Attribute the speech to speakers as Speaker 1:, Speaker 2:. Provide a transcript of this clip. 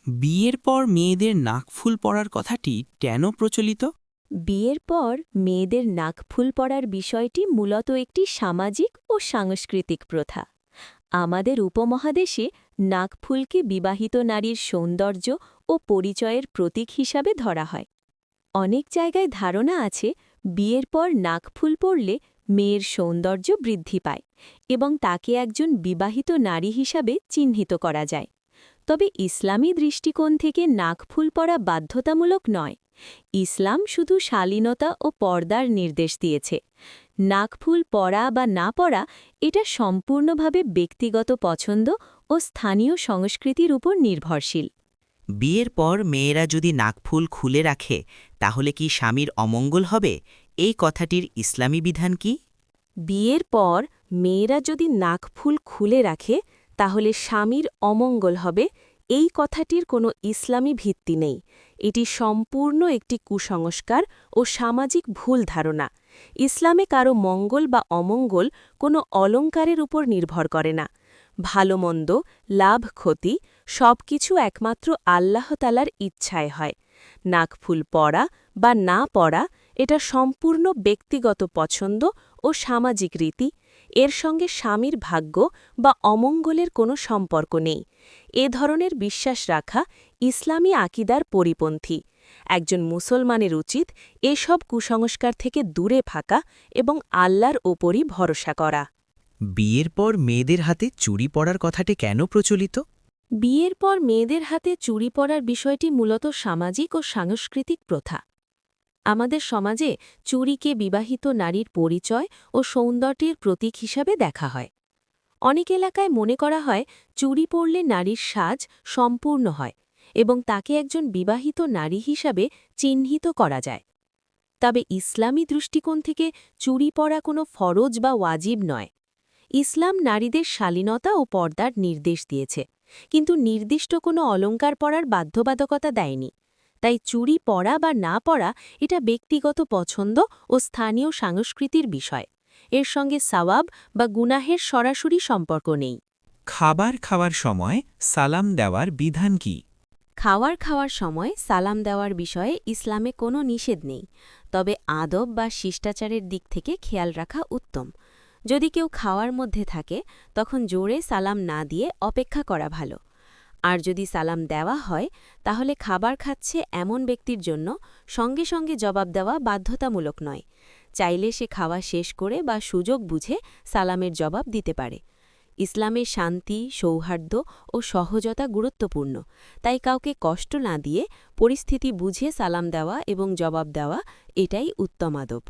Speaker 1: বিয়ের পর মেয়েদের নাকফুল পরার কথাটি কেন প্রচলিত?
Speaker 2: বিয়ের পর মেয়েদের নাকফুল পরার বিষয়টি মূলত একটি সামাজিক ও সাংস্কৃতিক প্রথা। আমাদের উপমহাদেশে নাকফুলকে বিবাহিত নারীর সৌন্দর্য ও পরিচয়ের প্রতীক হিসাবে ধরা হয়। অনেক জায়গায় ধারণা আছে বিয়ের পর নাকফুল পরলে মেয়ের সৌন্দর্য বৃদ্ধি পায় এবং তাকে একজন বিবাহিত নারী হিসাবে চিহ্নিত করা যায়। তবে ইসলামী দৃষ্টিকোণ থেকে নাকফুল পরা বাধ্যতামূলক নয়। ইসলাম শুধু শালীনতা ও পর্দার নির্দেশ দিয়েছে। নাকফুল পরা বা না পরা এটা সম্পূর্ণভাবে ব্যক্তিগত পছন্দ ও স্থানীয় সংস্কৃতির উপর নির্ভরশীল।
Speaker 3: বিয়ের পর মেয়েরা যদি নাকফুল খুলে রাখে তাহলে কি স্বামীর অমঙ্গল হবে? এই কথাটির ইসলামী বিধান কি?
Speaker 2: বিয়ের পর মেয়েরা যদি নাকফুল খুলে রাখে তাহলে স্বামীর অমঙ্গল হবে, এই কথাটির কোনো ইসলামী ভিত্তি নেই। এটি সম্পূর্ণ একটি কুসংস্কার ও সামাজিক ভুল ধারণা। ইসলামে কারো মঙ্গল বা অমঙ্গল কোনো অলঙ্কারের উপর নির্ভর করে না। ভালোমন্দ, লাভ ক্ষতি সবকিছু একমাত্র আল্লাহ তাআলার ইচ্ছায় হয়। নাকফুল পরা বা না পরা এটা সম্পূর্ণ ব্যক্তিগত পছন্দ ও সামাজিক রীতি। এর সঙ্গে স্বামীর ভাগ্য বা অমঙ্গলের কোনো সম্পর্ক নেই। এ ধরনের বিশ্বাস রাখা ইসলামী আকিদার পরিপন্থী। একজন মুসলমানের উচিত এসব কুসংস্কার থেকে দূরে থাকা এবং আল্লাহর ওপরই ভরসা করা।
Speaker 4: বিয়ের পর মেয়েদের হাতে চুড়ি পরার কথাটি কেন প্রচলিত?
Speaker 2: বিয়ের পর মেয়েদের হাতে চুড়ি পরার বিষয়টি মূলত সামাজিক ও সাংস্কৃতিক প্রথা। আমাদের সমাজে চুড়িকে বিবাহিত নারীর পরিচয় ও সৌন্দর্যের প্রতীক হিসাবে দেখা হয়। অনেক এলাকায় মনে করা হয় চুড়ি পরলে নারীর সাজ সম্পূর্ণ হয় এবং তাকে একজন বিবাহিত নারী হিসাবে চিহ্নিত করা যায়। তবে ইসলামী দৃষ্টিকোণ থেকে চুড়ি পরা কোনো ফরজ বা ওয়াজিব নয়। ইসলাম নারীদের শালীনতা ও পর্দার নির্দেশ দিয়েছে, কিন্তু নির্দিষ্ট কোনো অলঙ্কার পরার বাধ্যবাধকতা দেয়নি। তাই চুড়ি পরা বা না পরা এটা ব্যক্তিগত পছন্দ ও স্থানীয় সংস্কৃতির বিষয়। এর সঙ্গে সওয়াব বা গুনাহের সরাসরি সম্পর্ক নেই।
Speaker 4: খাবার খাওয়ার সময় সালাম দেওয়ার বিধান কি?
Speaker 2: খাওয়ার সময় সালাম দেওয়ার বিষয়ে ইসলামে কোনো নিষেধ নেই, তবে আদব বা শিষ্টাচারের দিক থেকে খেয়াল রাখা উত্তম। যদি কেউ খাওয়ার মধ্যে থাকে তখন জোরে সালাম না দিয়ে অপেক্ষা করা ভালো। আর যদি সালাম দেওয়া হয় তাহলে খাবার খাচ্ছে এমন ব্যক্তির জন্য সঙ্গে সঙ্গে জবাব দেওয়া বাধ্যতামূলক নয়। চাইলে সে খাওয়া শেষ করে বা সুযোগ বুঝে সালামের জবাব দিতে পারে। ইসলামে শান্তি, সৌহার্দ্য ও সহজতা গুরুত্বপূর্ণ, তাই কাউকে কষ্ট না দিয়ে পরিস্থিতি বুঝে সালাম দেওয়া এবং জবাব দেওয়া এটাই উত্তম আদব।